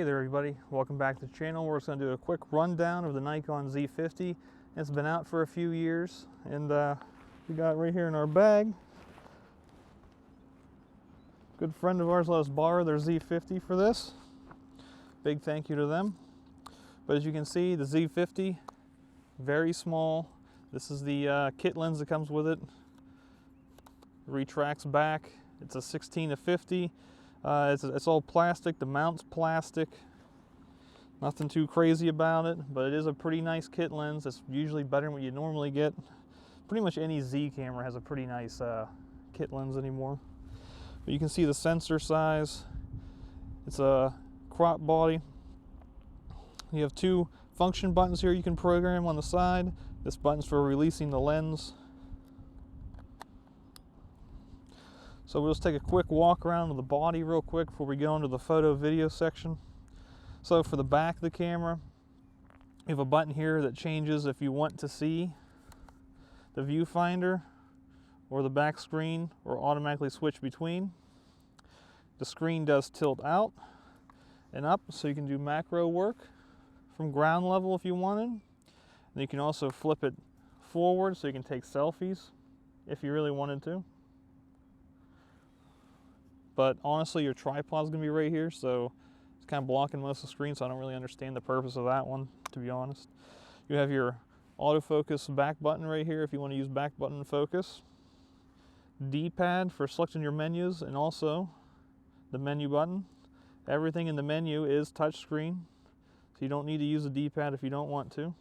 Hey there everybody, welcome back to the channel. We're just going to do a quick rundown of the Nikon Z50. It's been out for a few years, and we got right here in our bag. Good friend of ours let us borrow their Z50 for this. Big thank you to them. But as you can see, the Z50, very small. This is the kit lens that comes with it. Retracts back. It's a 16-50. It's all plastic. The mount's plastic. Nothing too crazy about it, but it is a pretty nice kit lens. It's usually better than what you normally get. Pretty much any Z camera has a pretty nice kit lens anymore. But you can see the sensor size. It's a crop body. You have two function buttons here you can program on the side. This button's for releasing the lens. So we'll just take a quick walk around of the body real quick before we go into the photo video section. So for the back of the camera, you have a button here that changes if you want to see the viewfinder or the back screen, or automatically switch between. The screen does tilt out and up, so you can do macro work from ground level if you wanted. And you can also flip it forward so you can take selfies if you really wanted to. But honestly, your tripod's gonna be right here, so it's kind of blocking most of the screen, so I don't really understand the purpose of that one, to be honest. You have your autofocus back button right here if you want to use back button focus. D-pad for selecting your menus, and also the menu button. Everything in the menu is touchscreen, so you don't need to use the D-pad if you don't want to.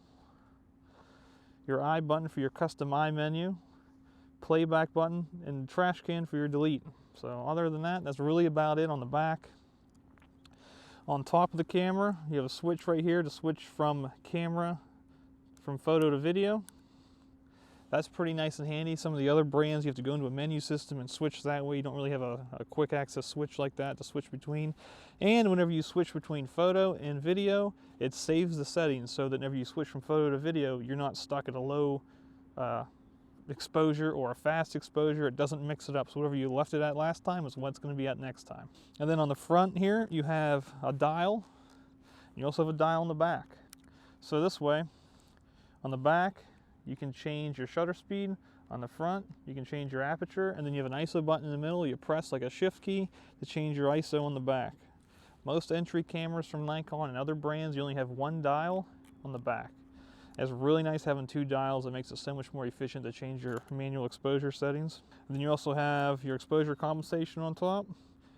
Your I button for your custom I menu. Playback button, and trash can for your delete. So other than that, that's really about it on the back. On top of the camera, you have a switch right here to switch from photo to video. That's pretty nice and handy. Some of the other brands, you have to go into a menu system and switch that way. You don't really have a quick access switch like that to switch between. And whenever you switch between photo and video, it saves the settings so that whenever you switch from photo to video, you're not stuck at a low exposure or a fast exposure. It doesn't mix it up, so whatever you left it at last time is what it's going to be at next time. And then on the front here, you have a dial. You also have a dial on the back. So this way, on the back, you can change your shutter speed. On the front, you can change your aperture, and then you have an ISO button in the middle. You press like a shift key to change your ISO on the back. Most entry cameras from Nikon and other brands, you only have one dial on the back. It's really nice having two dials. It makes it so much more efficient to change your manual exposure settings. And then you also have your exposure compensation on top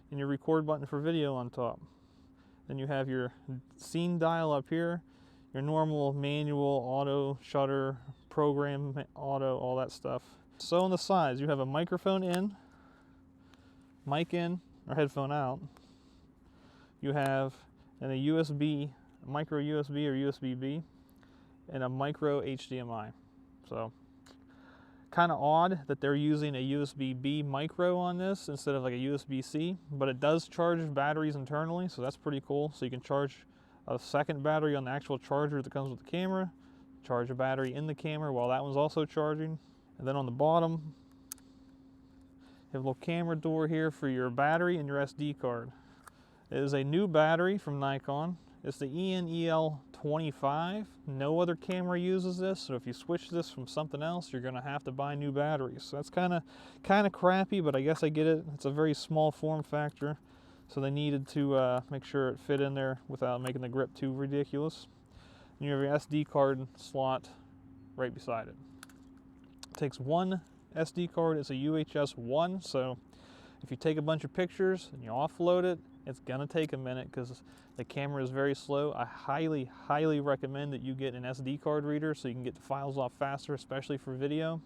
and your record button for video on top. Then you have your scene dial up here, your normal manual, auto, shutter, program, auto, all that stuff. So on the sides, you have a microphone in, mic in, or headphone out. You have a USB, micro USB or USB-B, and a micro HDMI. So kind of odd that they're using a USB-B micro on this instead of like a USB-C, but it does charge batteries internally, so that's pretty cool. So you can charge a second battery on the actual charger that comes with the camera, charge a battery in the camera while that one's also charging. And then on the bottom, you have a little camera door here for your battery and your SD card. It is a new battery from Nikon. It's the ENEL25. No other camera uses this, so if you switch this from something else, you're gonna have to buy new batteries. So that's kind of crappy, but I guess I get it. It's a very small form factor, so they needed to make sure it fit in there without making the grip too ridiculous. And you have your SD card slot right beside it. It takes one SD card. It's a UHS 1, so if you take a bunch of pictures and you offload it, it's gonna take a minute because the camera is very slow. I highly recommend that you get an SD card reader so you can get the files off faster, especially for video.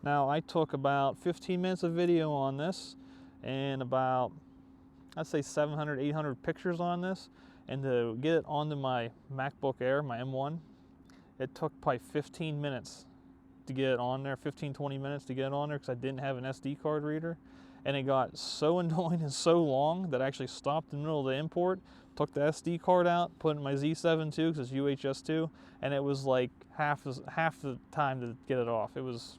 Now, I took about 15 minutes of video on this and about, I'd say 700, 800 pictures on this. And to get it onto my MacBook Air, my M1, it took probably 15 minutes to get it on there, 15, 20 minutes to get it on there because I didn't have an SD card reader. And it got so annoying and so long that I actually stopped in the middle of the import, took the SD card out, put it in my Z7 II because it's UHS 2, and it was like half the time to get it off. It was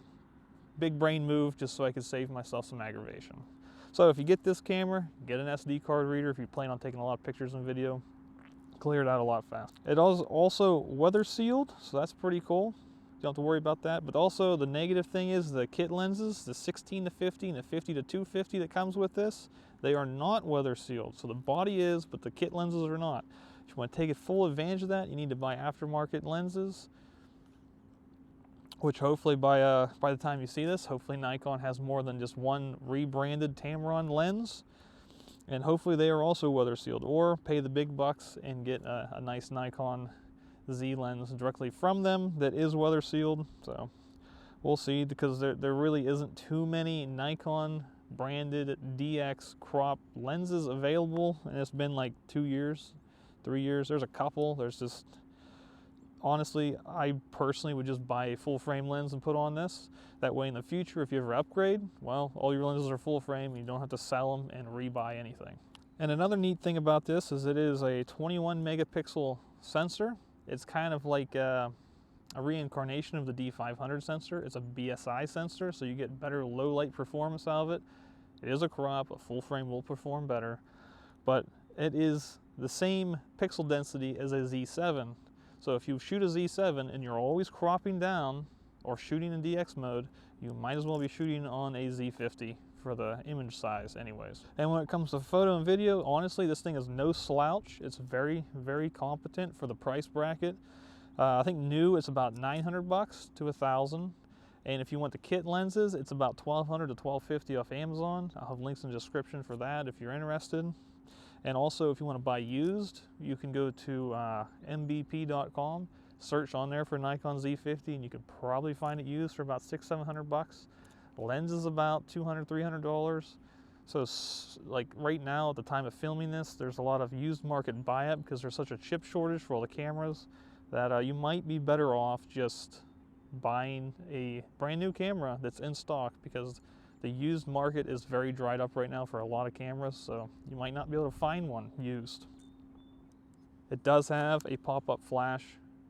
big brain move just so I could save myself some aggravation. So if you get this camera, get an SD card reader if you plan on taking a lot of pictures and video. cleared out a lot faster. It is also weather sealed, so that's pretty cool. You don't have to worry about that. But also the negative thing is the kit lenses, the 16 to 50 and the 50 to 250 that comes with this, they are not weather sealed. So the body is, but the kit lenses are not. If you want to take full advantage of that, you need to buy aftermarket lenses, which hopefully by the time you see this, hopefully Nikon has more than just one rebranded Tamron lens. And hopefully they are also weather sealed, or pay the big bucks and get a nice Nikon Z lens directly from them that is weather sealed. So we'll see, because there really isn't too many Nikon branded DX crop lenses available, and it's been like 2 years, 3 years. There's a couple. There's just, honestly, I personally would just buy a full frame lens and put on this. That way in the future, if you ever upgrade, well, all your lenses are full frame and you don't have to sell them and rebuy anything. And another neat thing about this is it is a 21 megapixel sensor. It's kind of like a reincarnation of the D500 sensor. It's a BSI sensor, so you get better low light performance out of it. It is a crop, a full frame will perform better, but it is the same pixel density as a Z7. So if you shoot a Z7 and you're always cropping down or shooting in DX mode, you might as well be shooting on a Z50 for the image size anyways. And when it comes to photo and video, honestly, this thing is no slouch. It's very, very competent for the price bracket. I think new it's about 900 bucks to 1,000. And if you want the kit lenses, it's about 1,200 to 1,250 off Amazon. I'll have links in the description for that if you're interested. And also, if you want to buy used, you can go to mbp.com, search on there for Nikon Z50, and you could probably find it used for about $600-700 bucks. Lens is about $200-300. So, like right now, at the time of filming this, there's a lot of used market buy-up because there's such a chip shortage for all the cameras that you might be better off just buying a brand new camera that's in stock, because the used market is very dried up right now for a lot of cameras, so you might not be able to find one used. It does have a pop-up flash.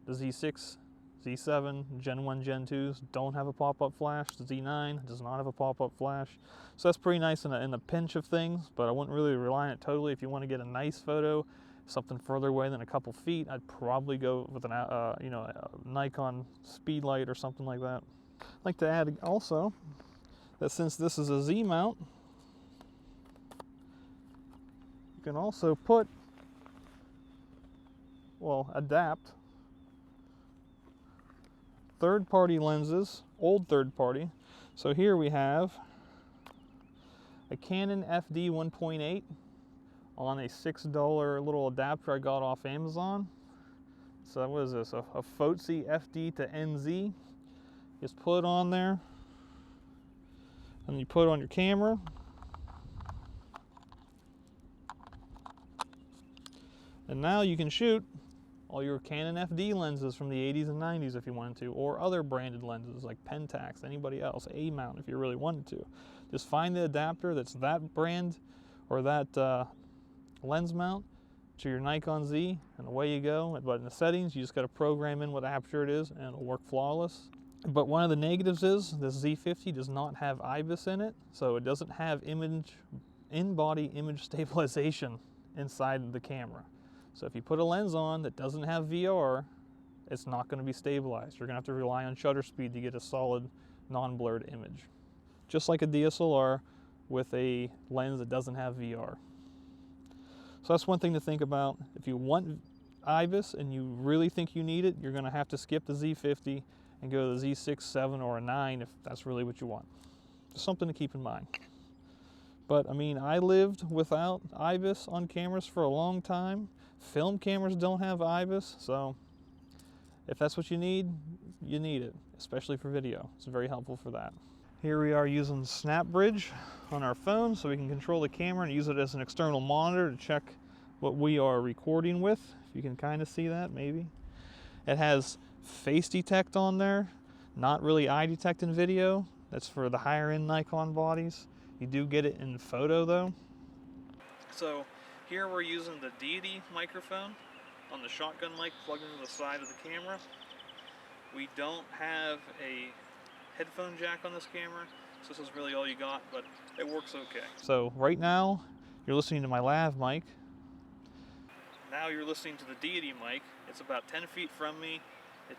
The Z6, Z7, Gen 1, Gen 2s don't have a pop-up flash. The Z9 does not have a pop-up flash. So that's pretty nice in a pinch of things, but I wouldn't really rely on it totally. If you want to get a nice photo, something further away than a couple feet, I'd probably go with a Nikon Speedlight or something like that. I'd like to add also that since this is a Z mount, you can also put, well, adapt third-party lenses, old third-party. So here we have a Canon FD 1.8 on a $6 little adapter I got off Amazon. So what is this, a FOTC FD to NZ. Just put it on there, and you put it on your camera. And now you can shoot all your Canon FD lenses from the 80s and 90s if you wanted to, or other branded lenses like Pentax, anybody else, A-mount if you really wanted to. Just find the adapter that's that brand or that lens mount to your Nikon Z, and away you go. But in the settings, you just got to program in what aperture it is, and it'll work flawless. But one of the negatives is this Z50 does not have IBIS in it, so it doesn't have in-body image stabilization inside the camera. So if you put a lens on that doesn't have VR, it's not going to be stabilized. You're going to have to rely on shutter speed to get a solid, non-blurred image. Just like a DSLR with a lens that doesn't have VR. So that's one thing to think about. If you want IBIS and you really think you need it, you're going to have to skip the Z50 and go to the Z6, 7, or a 9 if that's really what you want. Just something to keep in mind. But I mean, I lived without IBIS on cameras for a long time. Film cameras don't have IBIS, so if that's what you need it, especially for video. It's very helpful for that. Here we are using SnapBridge on our phone so we can control the camera and use it as an external monitor to check what we are recording with. If you can kind of see that, maybe. It has face detect on there, not really eye detect in video. That's for the higher end Nikon bodies. You do get it in photo though. So here we're using the Deity microphone on the shotgun mic plugged into the side of the camera. We don't have a headphone jack on this camera, so this is really all you got, but it works okay. So right now, you're listening to my lav mic. Now you're listening to the deity mic. It's about 10 feet from me. It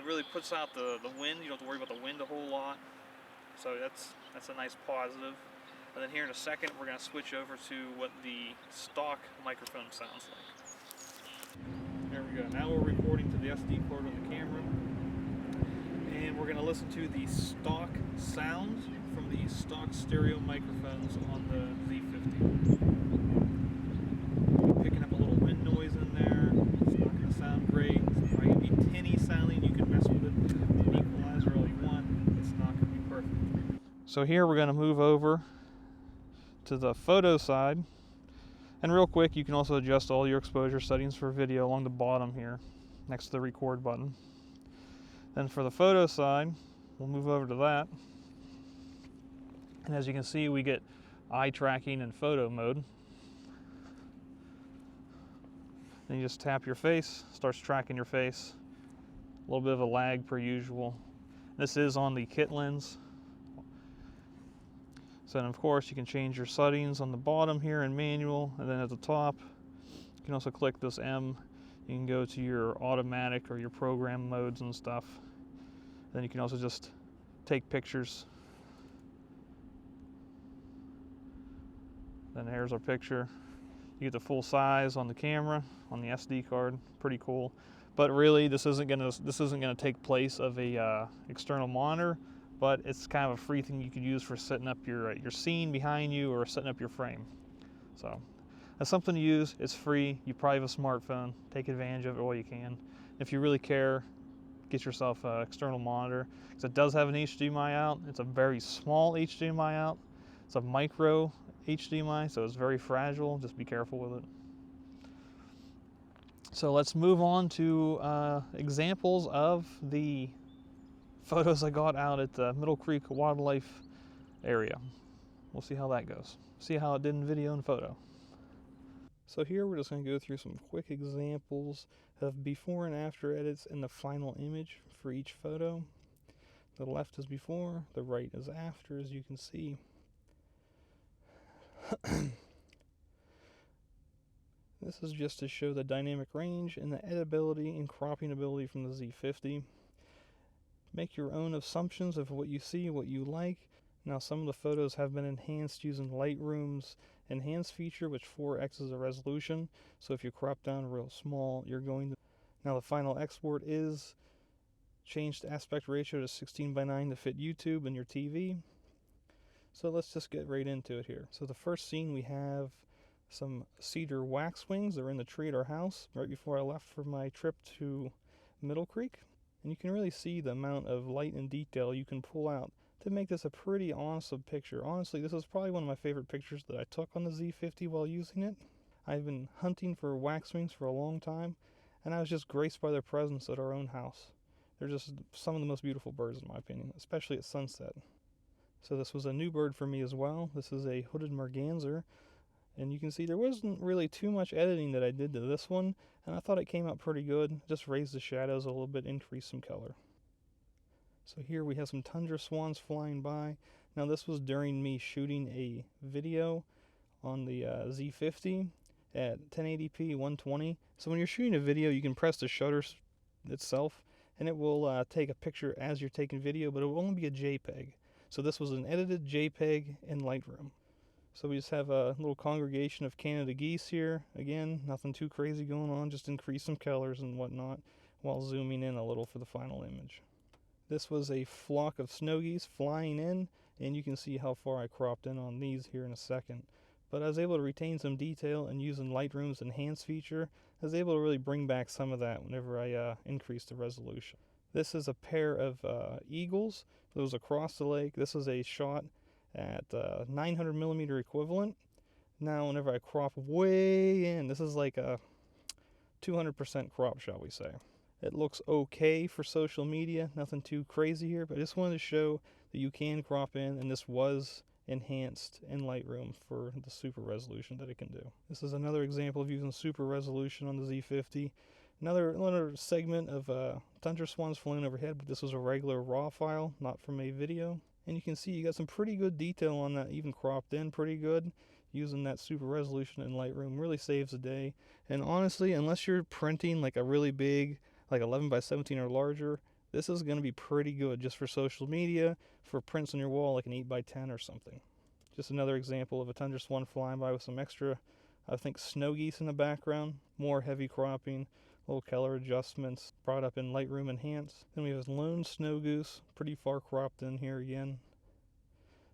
really puts out the wind. You don't have to worry about the wind a whole lot. So that's a nice positive. And then here in a second, we're going to switch over to what the stock microphone sounds like. There we go. Now we're recording to the SD card on the camera. And we're going to listen to the stock sounds from the stock stereo microphones on the Z50. Picking up a little wind noise in there. It's not going to sound great. It's probably going to be tinny sounding. You can mess with it with an equalizer all you want. It's not going to be perfect. So here we're going to move over to the photo side. And real quick, you can also adjust all your exposure settings for video along the bottom here, next to the record button. Then for the photo side, we'll move over to that. And as you can see, we get eye tracking and photo mode. Then you just tap your face, starts tracking your face. A little bit of a lag per usual. This is on the kit lens. So then of course you can change your settings on the bottom here in manual, and then at the top you can also click this M. You can go to your automatic or your program modes and stuff. Then you can also just take pictures. Then here's our picture. You get the full size on the camera, on the SD card. Pretty cool. But really, this isn't gonna take place of a external monitor. But it's kind of a free thing you could use for setting up your scene behind you or setting up your frame. So that's something to use. It's free. You probably have a smartphone. Take advantage of it all you can. If you really care, get yourself an external monitor, because it does have an HDMI out. It's a very small HDMI out. It's a micro HDMI, so it's very fragile. Just be careful with it. So let's move on to examples of the photos I got out at the Middle Creek Wildlife area. We'll see how that goes. See how it did in video and photo. So here we're just going to go through some quick examples of before and after edits in the final image for each photo. The left is before, the right is after, as you can see. This is just to show the dynamic range and the editability and cropping ability from the Z50. Make your own assumptions of what you see, what you like. Now some of the photos have been enhanced using Lightroom's enhance feature, which 4x the resolution. So if you crop down real small, you're going to... Now the final export is changed aspect ratio to 16:9 to fit YouTube and your TV. So let's just get right into it here. So the first scene, we have some cedar waxwings. They're in the tree at our house right before I left for my trip to Middle Creek. And you can really see the amount of light and detail you can pull out to make this a pretty awesome picture. Honestly, this is probably one of my favorite pictures that I took on the Z50 while using it. I've been hunting for waxwings for a long time, and I was just graced by their presence at our own house. They're just some of the most beautiful birds in my opinion, especially at sunset. So this was a new bird for me as well. This is a hooded merganser. And you can see there wasn't really too much editing that I did to this one, and I thought it came out pretty good. Just raised the shadows a little bit, increased some color. So here we have some tundra swans flying by. Now this was during me shooting a video on the Z50 at 1080p 120. So when you're shooting a video, you can press the shutter itself, and it will take a picture as you're taking video, but it will only be a JPEG. So this was an edited JPEG in Lightroom. So we just have a little congregation of Canada geese here. Again, nothing too crazy going on, just increase some colors and whatnot while zooming in a little for the final image. This was a flock of snow geese flying in, and you can see how far I cropped in on these here in a second. But I was able to retain some detail, and using Lightroom's enhance feature, I was able to really bring back some of that whenever I increased the resolution. This is a pair of eagles. It was across the lake. This is a shot at 900mm equivalent. Now whenever I crop way in, this is like a 200% crop, shall we say. It looks okay for social media, nothing too crazy here, but I just wanted to show that you can crop in, and this was enhanced in Lightroom for the super resolution that it can do. This is another example of using super resolution on the Z50. Another segment of tundra swans flying overhead, but this was a regular raw file, not from a video. And you can see you got some pretty good detail on that, even cropped in pretty good. using that super resolution in Lightroom really saves the day. And honestly, unless you're printing like a really big, like 11 by 17 or larger, this is going to be pretty good just for social media, for prints on your wall like an 8 by 10 or something. Just another example of a tundra swan flying by with some extra, I think, snow geese in the background, more heavy cropping, little color adjustments brought up in Lightroom Enhance. Then we have this lone snow goose, pretty far cropped in here again.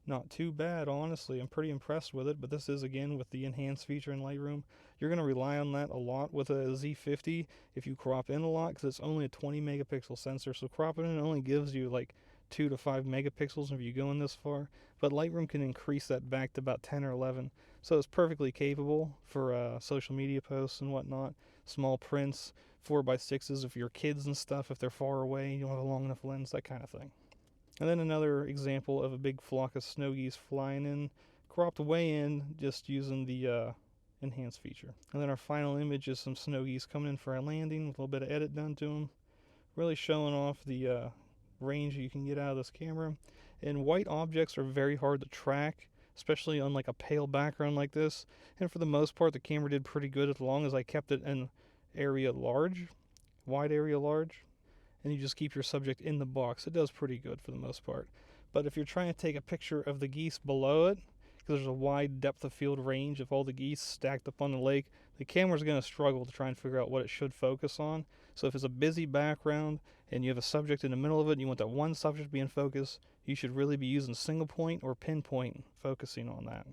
Not too bad, honestly. I'm pretty impressed with it, but this is, again, with the Enhance feature in Lightroom. You're going to rely on that a lot with a Z50 if you crop in a lot, because it's only a 20 megapixel sensor, so cropping in only gives you like 2 to 5 megapixels if you go in this far, but Lightroom can increase that back to about 10 or 11, so it's perfectly capable for social media posts and whatnot, small prints, 4x6s if your kids and stuff, if they're far away, you don't have a long enough lens, that kind of thing. And then another example of a big flock of snow geese flying in, cropped way in, just using the Enhance feature. And then our final image is some snow geese coming in for a landing with a little bit of edit done to them, really showing off the range you can get out of this camera. And white objects are very hard to track, especially on like a pale background like this. And for the most part, the camera did pretty good as long as I kept it in area large, wide area large, and you just keep your subject in the box. It does pretty good for the most part. But if you're trying to take a picture of the geese below it, because there's a wide depth of field range of all the geese stacked up on the lake, the camera's going to struggle to try and figure out what it should focus on. So if it's a busy background and you have a subject in the middle of it and you want that one subject to be in focus, you should really be using single point or pinpoint focusing on that.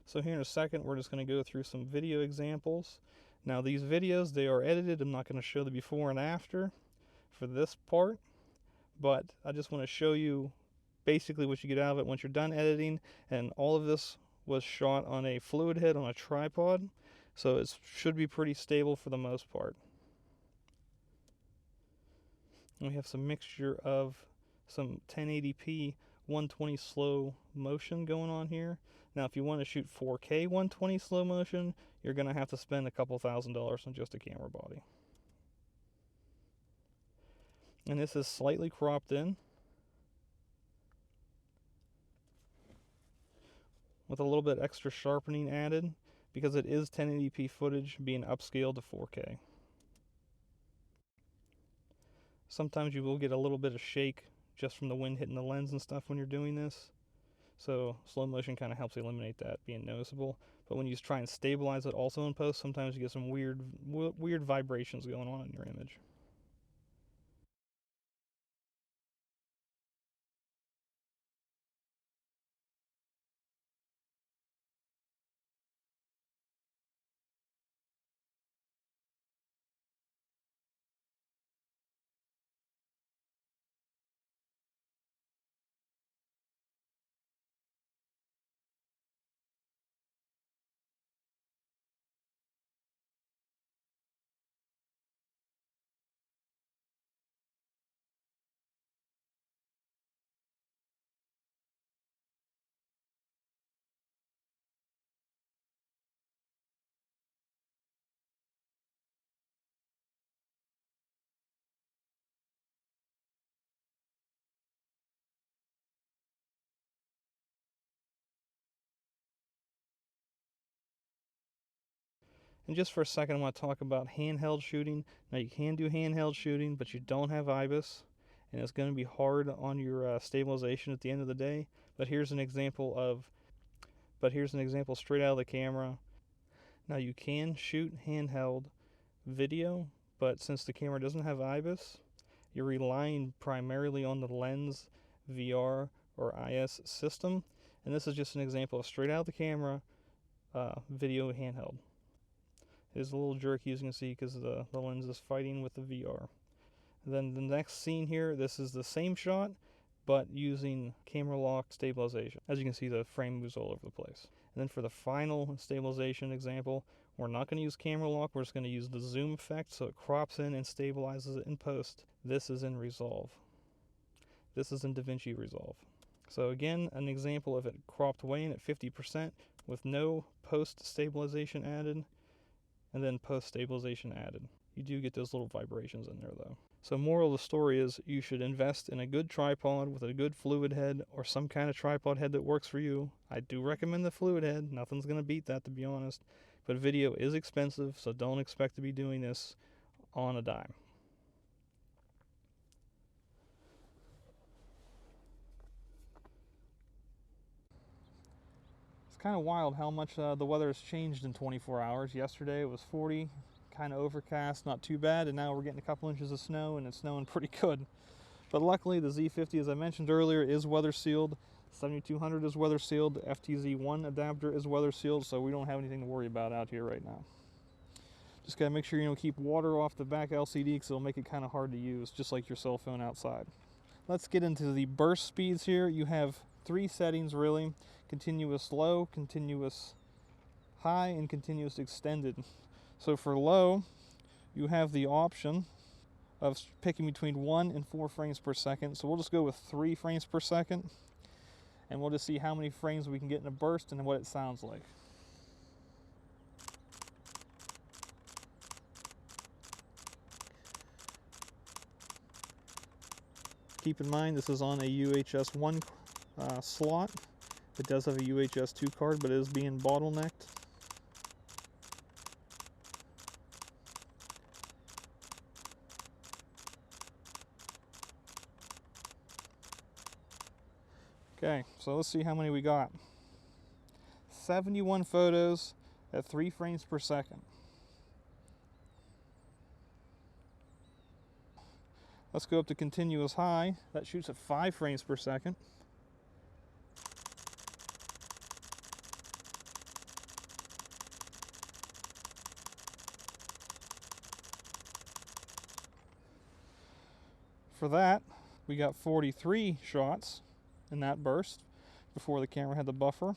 So here in a second, we're just going to go through some video examples. Now these videos, they are edited. I'm not going to show the before and after for this part, but I just want to show you basically what you get out of it once you're done editing. And all of this was shot on a fluid head on a tripod, so it should be pretty stable for the most part. And we have some mixture of some 1080p 120 slow motion going on here. Now if you want to shoot 4K 120 slow motion, you're going to have to spend a couple $1,000s on just a camera body. And this is slightly cropped in with a little bit extra sharpening added because it is 1080p footage being upscaled to 4K. Sometimes you will get a little bit of shake just from the wind hitting the lens and stuff when you're doing this. So slow motion kind of helps eliminate that being noticeable. But when you try and stabilize it also in post, sometimes you get some weird vibrations going on in your image. And just for a second, I want to talk about handheld shooting. Now you can do handheld shooting, but you don't have IBIS, and it's going to be hard on your stabilization at the end of the day. But here's an example straight out of the camera. Now you can shoot handheld video, but since the camera doesn't have IBIS, you're relying primarily on the lens, VR, or IS system. And this is just an example of straight out of the camera video handheld. It is a little jerky, as you can see, because the lens is fighting with the VR. Then the next scene here, this is the same shot, but using camera lock stabilization. As you can see, the frame moves all over the place. And then for the final stabilization example, we're not going to use camera lock, we're just going to use the zoom effect, so it crops in and stabilizes it in post. This is in Resolve. This is in DaVinci Resolve. So again, an example of it cropped way in at 50% with no post stabilization added, and then post stabilization added. You do get those little vibrations in there though. So moral of the story is you should invest in a good tripod with a good fluid head or some kind of tripod head that works for you. I do recommend the fluid head. Nothing's going to beat that, to be honest. But video is expensive, so don't expect to be doing this on a dime. It's kind of wild how much the weather has changed in 24 hours. Yesterday it was 40, kind of overcast, not too bad, and now we're getting a couple inches of snow, and it's snowing pretty good. But luckily the Z50, as I mentioned earlier, is weather sealed. 7200 is weather sealed. The FTZ1 adapter is weather sealed, so we don't have anything to worry about out here right now. Just gotta make sure keep water off the back LCD, because it'll make it kind of hard to use, just like your cell phone outside. Let's get into the burst speeds here. You have 3 settings really: continuous low, continuous high, and continuous extended. So for low, you have the option of picking between 1 and 4 frames per second. So we'll just go with 3 frames per second, and we'll just see how many frames we can get in a burst and what it sounds like. Keep in mind this is on a UHS 1 slot. It does have a UHS 2 card, but it is being bottlenecked. Okay, so let's see how many we got. 71 photos at 3 frames per second. Let's go up to continuous high. That shoots at 5 frames per second. For that, we got 43 shots in that burst before the camera had the buffer.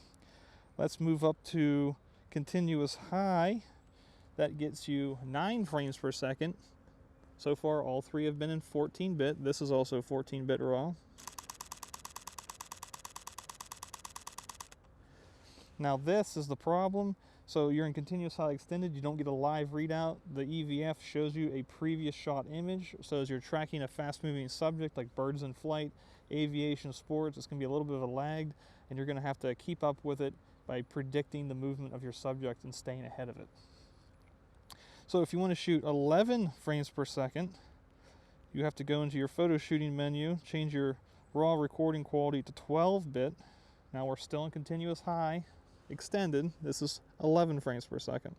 Let's move up to continuous high. That gets you 9 frames per second. So far, all 3 have been in 14-bit. This is also 14-bit RAW. Now this is the problem. So you're in continuous high extended, you don't get a live readout. The EVF shows you a previous shot image. So as you're tracking a fast-moving subject like birds in flight, aviation, sports, it's going to be a little bit of a lag, and you're going to have to keep up with it by predicting the movement of your subject and staying ahead of it. So if you want to shoot 11 frames per second, you have to go into your photo shooting menu, change your raw recording quality to 12-bit. Now we're still in continuous high extended. This is 11 frames per second.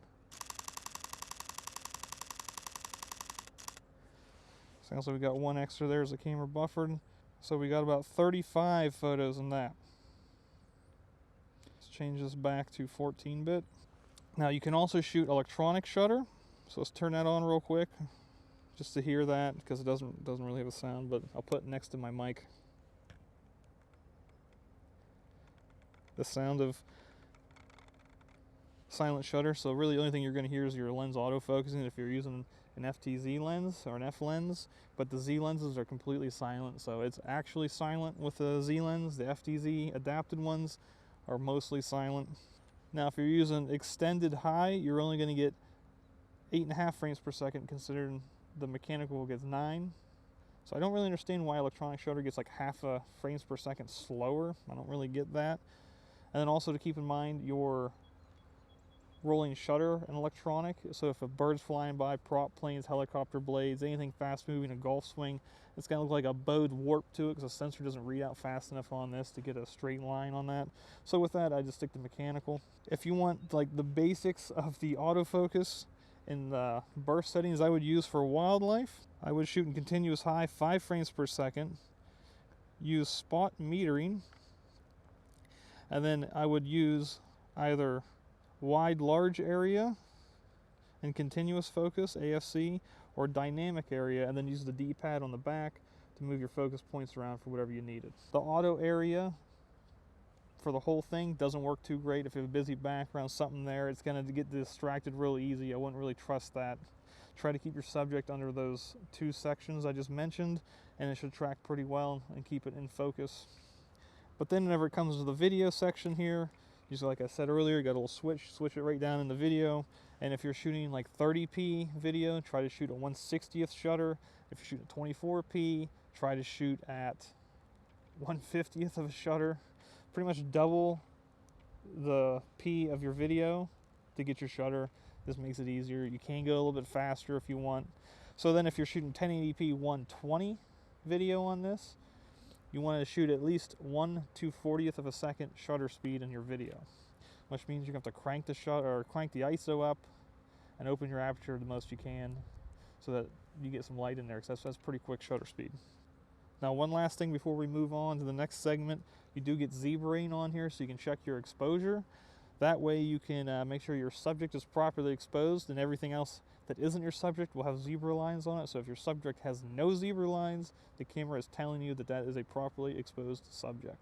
Sounds like we got 1 extra there as the camera buffered. So we got about 35 photos in that. Let's change this back to 14-bit. Now you can also shoot electronic shutter. So let's turn that on real quick, just to hear that, because it doesn't really have a sound, but I'll put it next to my mic. The sound of silent shutter. So really the only thing you're going to hear is your lens autofocusing if you're using an FTZ lens or an F lens, but the Z lenses are completely silent. So it's actually silent with the Z lens. The FTZ adapted ones are mostly silent. Now if you're using extended high, you're only going to get 8.5 frames per second, considering the mechanical gets 9. So I don't really understand why electronic shutter gets like half a frames per second slower. I don't really get that. And then also to keep in mind your rolling shutter and electronic. So if a bird's flying by, prop planes, helicopter blades, anything fast moving, a golf swing, it's going to look like a bowed warp to it because the sensor doesn't read out fast enough on this to get a straight line on that. So with that, I just stick to mechanical. If you want like the basics of the autofocus in the burst settings I would use for wildlife, I would shoot in continuous high, 5 frames per second, use spot metering, and then I would use either wide large area and continuous focus, AFC, or dynamic area, and then use the D-pad on the back to move your focus points around for whatever you needed. The auto area for the whole thing doesn't work too great. If you have a busy background, something there, it's going to get distracted real easy. I wouldn't really trust that. Try to keep your subject under those 2 sections I just mentioned, and it should track pretty well and keep it in focus. But then whenever it comes to the video section here, just like I said earlier, you got a little switch it right down in the video. And if you're shooting like 30p video, try to shoot a 1/60th shutter, If you shoot at 24p, try to shoot at 1/50th of a shutter. Pretty much double the P of your video to get your shutter. This makes it easier. You can go a little bit faster if you want. So then if you're shooting 1080p 120 video on this, you want to shoot at least 1/240th of a second shutter speed in your video, which means you're going to have to crank the shutter or crank the ISO up and open your aperture the most you can so that you get some light in there, because that's pretty quick shutter speed. Now, one last thing before we move on to the next segment, you do get Z-Brain on here so you can check your exposure. That way you can make sure your subject is properly exposed, and everything else that isn't your subject will have zebra lines on it. So if your subject has no zebra lines, the camera is telling you that that is a properly exposed subject.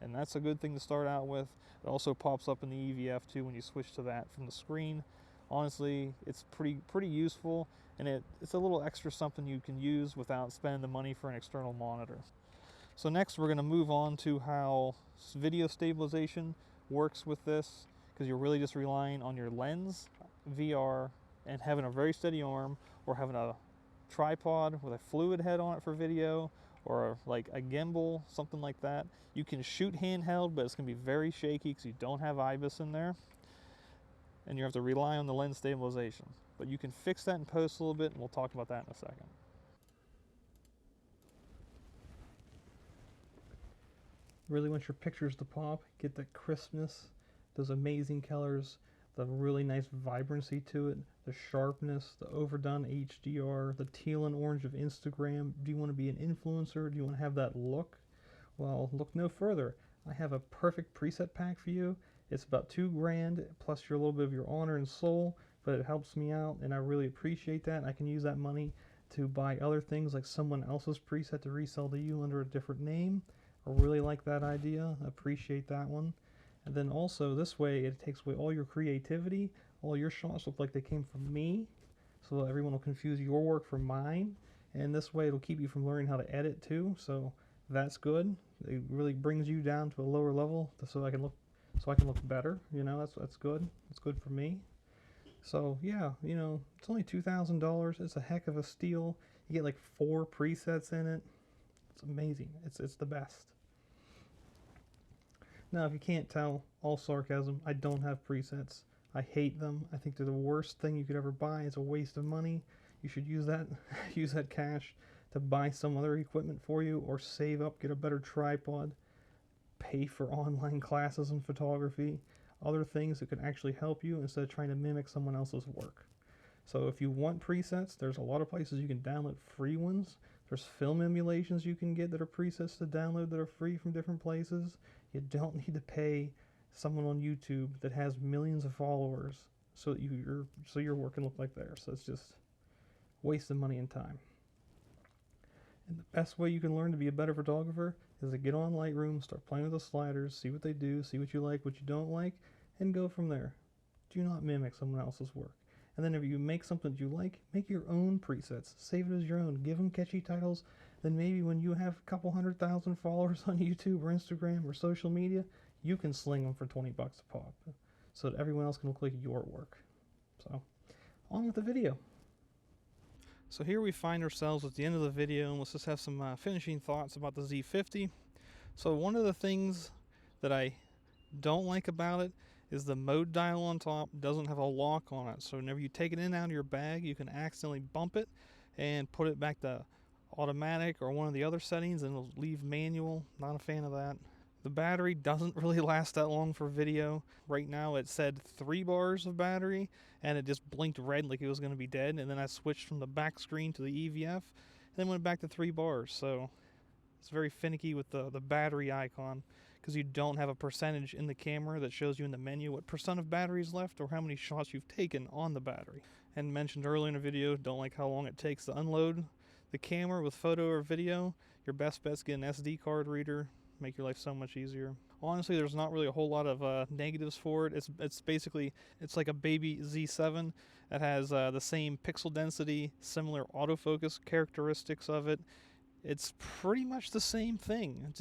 And that's a good thing to start out with. It also pops up in the EVF too when you switch to that from the screen. Honestly, it's pretty useful, and it's a little extra something you can use without spending the money for an external monitor. So next we're going to move on to how video stabilization works with this, because you're really just relying on your lens, VR, and having a very steady arm, or having a tripod with a fluid head on it for video, or like a gimbal, something like that. You can shoot handheld, but it's going to be very shaky because you don't have IBIS in there, and you have to rely on the lens stabilization. But you can fix that in post a little bit, and we'll talk about that in a second. Really want your pictures to pop, get that crispness, those amazing colors, the really nice vibrancy to it, the sharpness, the overdone HDR, the teal and orange of Instagram. Do you want to be an influencer? Do you want to have that look? Well, look no further. I have a perfect preset pack for you. It's about $2,000 plus a little bit of your honor and soul, but it helps me out, and I really appreciate that. I can use that money to buy other things like someone else's preset to resell to you under a different name. I really like that idea. I appreciate that one. And then also this way it takes away all your creativity. All your shots look like they came from me, so everyone will confuse your work for mine. And this way it'll keep you from learning how to edit too. So that's good. It really brings you down to a lower level so I can look better. You know, that's good. It's good for me. So yeah, you know, it's only $2,000. It's a heck of a steal. You get like 4 presets in it. It's amazing. It's the best. Now, if you can't tell, all sarcasm, I don't have presets. I hate them. I think they're the worst thing you could ever buy. It's a waste of money. You should use that use that cash to buy some other equipment for you, or save up, get a better tripod, pay for online classes in photography, other things that could actually help you instead of trying to mimic someone else's work. So if you want presets, there's a lot of places you can download free ones. There's film emulations you can get that are presets to download that are free from different places. You don't need to pay someone on YouTube that has millions of followers so that your work can look like theirs. So it's just wasting money and time. And the best way you can learn to be a better photographer is to get on Lightroom, start playing with the sliders, see what they do, see what you like, what you don't like, and go from there. Do not mimic someone else's work. And then if you make something that you like, make your own presets. Save it as your own. Give them catchy titles. Then maybe when you have a couple 100,000 followers on YouTube or Instagram or social media, you can sling them for 20 bucks a pop, so that everyone else can look like your work. So, on with the video. So here we find ourselves at the end of the video, and let's just have some finishing thoughts about the Z50. So one of the things that I don't like about it is the mode dial on top doesn't have a lock on it. So whenever you take it in and out of your bag, you can accidentally bump it and put it back to automatic or one of the other settings, and it'll leave manual. Not a fan of that. The battery doesn't really last that long for video. Right now it said 3 bars of battery, and it just blinked red like it was going to be dead, and then I switched from the back screen to the EVF, and then went back to 3 bars. So it's very finicky with the battery icon, because you don't have a percentage in the camera that shows you in the menu what percent of battery is left or how many shots you've taken on the battery. And mentioned earlier in the video, don't like how long it takes to unload the camera with photo or video. Your best bet's get an SD card reader. Make your life so much easier. Honestly, there's not really a whole lot of negatives for it. It's basically, it's like a baby Z7 that has the same pixel density, similar autofocus characteristics of it. It's pretty much the same thing.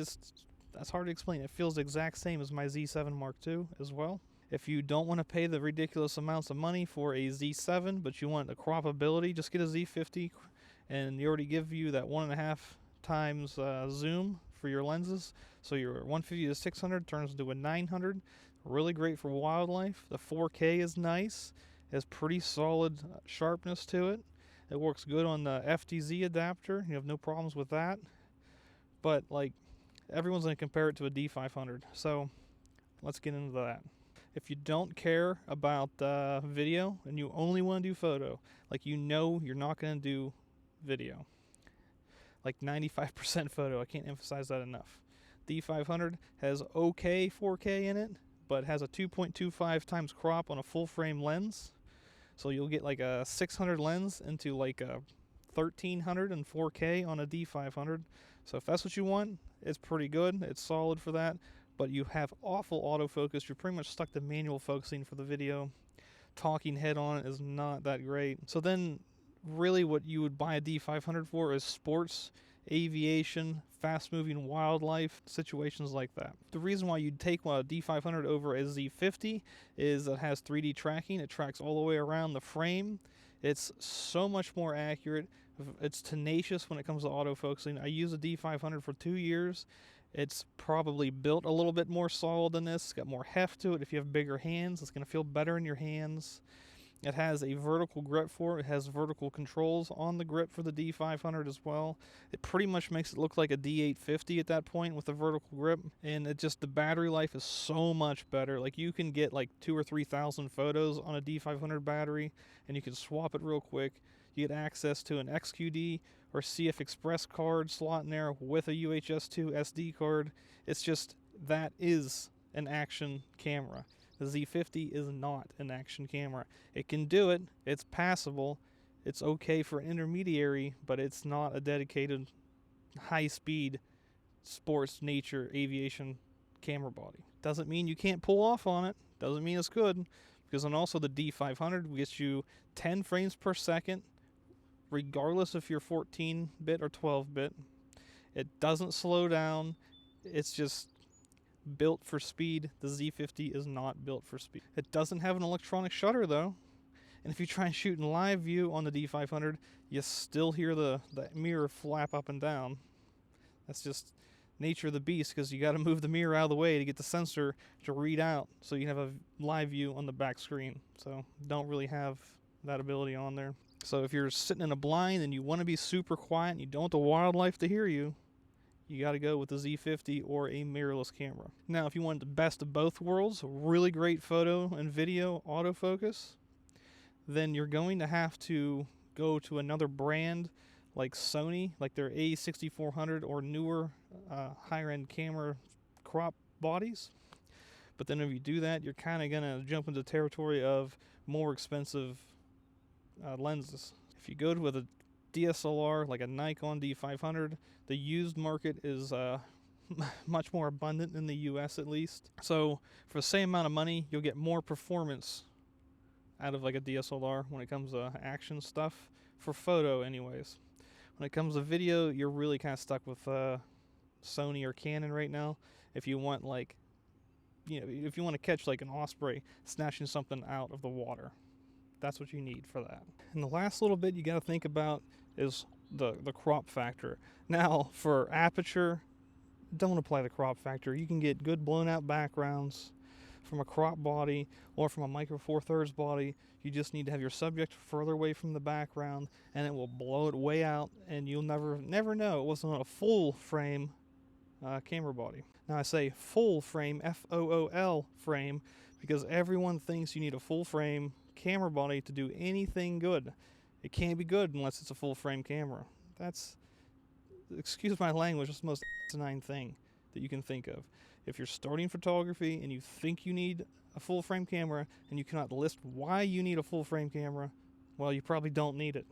That's hard to explain. It feels the exact same as my Z7 Mark II as well. If you don't want to pay the ridiculous amounts of money for a Z7, but you want the croppability, just get a Z50 and they already give you that 1.5 times zoom for your lenses. So your 150 to 600 turns into a 900. Really great for wildlife. The 4K is nice. It has pretty solid sharpness to it. It works good on the FTZ adapter. You have no problems with that. But like, everyone's going to compare it to a D500. So let's get into that. If you don't care about video and you only want to do photo, like, you know you're not going to do video, like 95% photo, I can't emphasize that enough. D500 has okay 4K in it, but has a 2.25 times crop on a full frame lens. So you'll get like a 600 lens into like a 1300 and 4K on a D500. So if that's what you want, it's pretty good. It's solid for that. But you have awful autofocus. You're pretty much stuck to manual focusing for the video. Talking head on is not that great. So then really what you would buy a D500 for is sports, aviation, fast-moving wildlife, situations like that. The reason why you'd take a D500 over a Z50 is it has 3D tracking. It tracks all the way around the frame. It's so much more accurate. It's tenacious when it comes to autofocusing. I used a D500 for 2 years. It's probably built a little bit more solid than this. It's got more heft to it. If you have bigger hands, it's going to feel better in your hands. It has a vertical grip for it. It has vertical controls on the grip for the D500 as well. It pretty much makes it look like a D850 at that point with the vertical grip. And it just, the battery life is so much better. Like, you can get like 2,000 or 3,000 photos on a D500 battery, and you can swap it real quick. You get access to an XQD or CF Express card slot in there with a UHS-2 SD card. It's just, that is an action camera. The Z50 is not an action camera. It can do it. It's passable. It's okay for intermediary, but it's not a dedicated high-speed sports, nature, aviation camera body. Doesn't mean you can't pull off on it. Doesn't mean it's good. Because then also the D500 gets you 10 frames per second, regardless if you're 14-bit or 12-bit. It doesn't slow down. It's just built for speed. The Z50 is not built for speed. It doesn't have an electronic shutter though, and if you try and shoot in live view on the D500, you still hear the mirror flap up and down. That's just nature of the beast, because you got to move the mirror out of the way to get the sensor to read out so you have a live view on the back screen. So don't really have that ability on there. So if you're sitting in a blind and you want to be super quiet and you don't want the wildlife to hear you, you got to go with the Z50 or a mirrorless camera. Now, if you want the best of both worlds, really great photo and video autofocus, then you're going to have to go to another brand like Sony, like their A6400 or newer higher-end camera crop bodies. But then if you do that, you're kind of going to jump into the territory of more expensive lenses. If you go with a DSLR like a Nikon D500, the used market is much more abundant in the US at least. So for the same amount of money, you'll get more performance out of like a DSLR when it comes to action stuff, for photo anyways. When it comes to video, you're really kind of stuck with Sony or Canon right now. If you want, like, you know, if you want to catch like an osprey snatching something out of the water, that's what you need for that. And the last little bit you got to think about is the crop factor. Now, for aperture, don't apply the crop factor. You can get good blown out backgrounds from a crop body or from a micro four thirds body. You just need to have your subject further away from the background, and it will blow it way out, and you'll never know it wasn't on a full frame camera body. Now I say full frame, FOOL frame, because everyone thinks you need a full frame camera body to do anything good. It can't be good unless it's a full frame camera. That's, excuse my language, that's the most asinine thing that you can think of. If you're starting photography and you think you need a full frame camera and you cannot list why you need a full frame camera, well, you probably don't need it.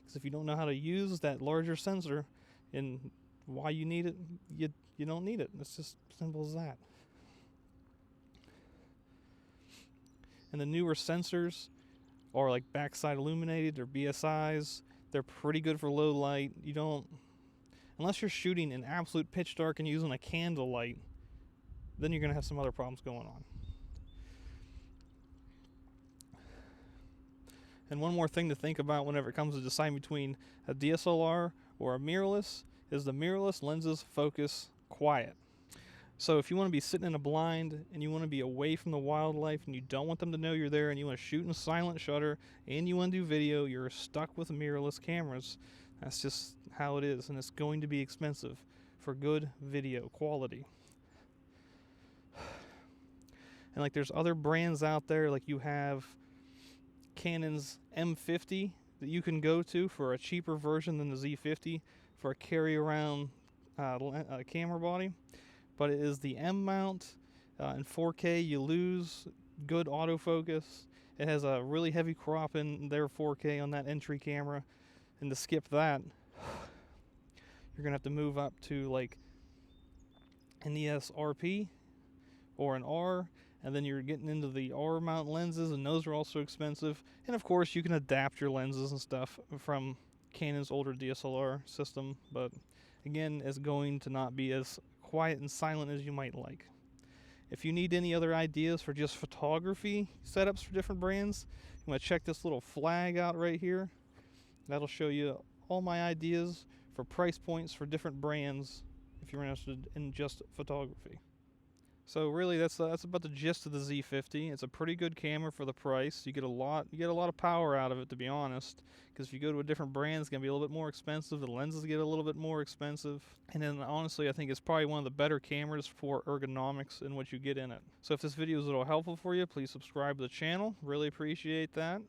Because if you don't know how to use that larger sensor and why you need it, you don't need it. It's just simple as that. And the newer sensors are like backside illuminated or BSIs. They're pretty good for low light. You don't, unless you're shooting in absolute pitch dark and using a candle light, then you're going to have some other problems going on. And one more thing to think about whenever it comes to deciding between a DSLR or a mirrorless is the mirrorless lenses focus quiet. So if you want to be sitting in a blind and you want to be away from the wildlife and you don't want them to know you're there and you want to shoot in silent shutter and you want to do video, you're stuck with mirrorless cameras. That's just how it is, and it's going to be expensive for good video quality. And like there's other brands out there, like you have Canon's M50 that you can go to for a cheaper version than the Z50 for a carry around camera body. But it is the M mount. In 4K you lose good autofocus. It has a really heavy crop in their 4K on that entry camera, and to skip that you're gonna have to move up to like an ES RP or an R, and then you're getting into the R mount lenses, and those are also expensive. And of course you can adapt your lenses and stuff from Canon's older DSLR system, but again, it's going to not be as quiet and silent as you might like. If you need any other ideas for just photography setups for different brands, you want to check this little flag out right here. That'll show you all my ideas for price points for different brands if you're interested in just photography. So really, that's about the gist of the Z50. It's a pretty good camera for the price. You get a lot of power out of it, to be honest. Because if you go to a different brand, it's gonna be a little bit more expensive. The lenses get a little bit more expensive. And then honestly, I think it's probably one of the better cameras for ergonomics and what you get in it. So if this video is a little helpful for you, please subscribe to the channel. Really appreciate that.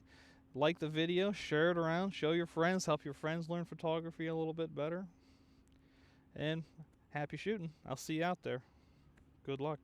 Like the video, share it around, show your friends, help your friends learn photography a little bit better. And happy shooting. I'll see you out there. Good luck.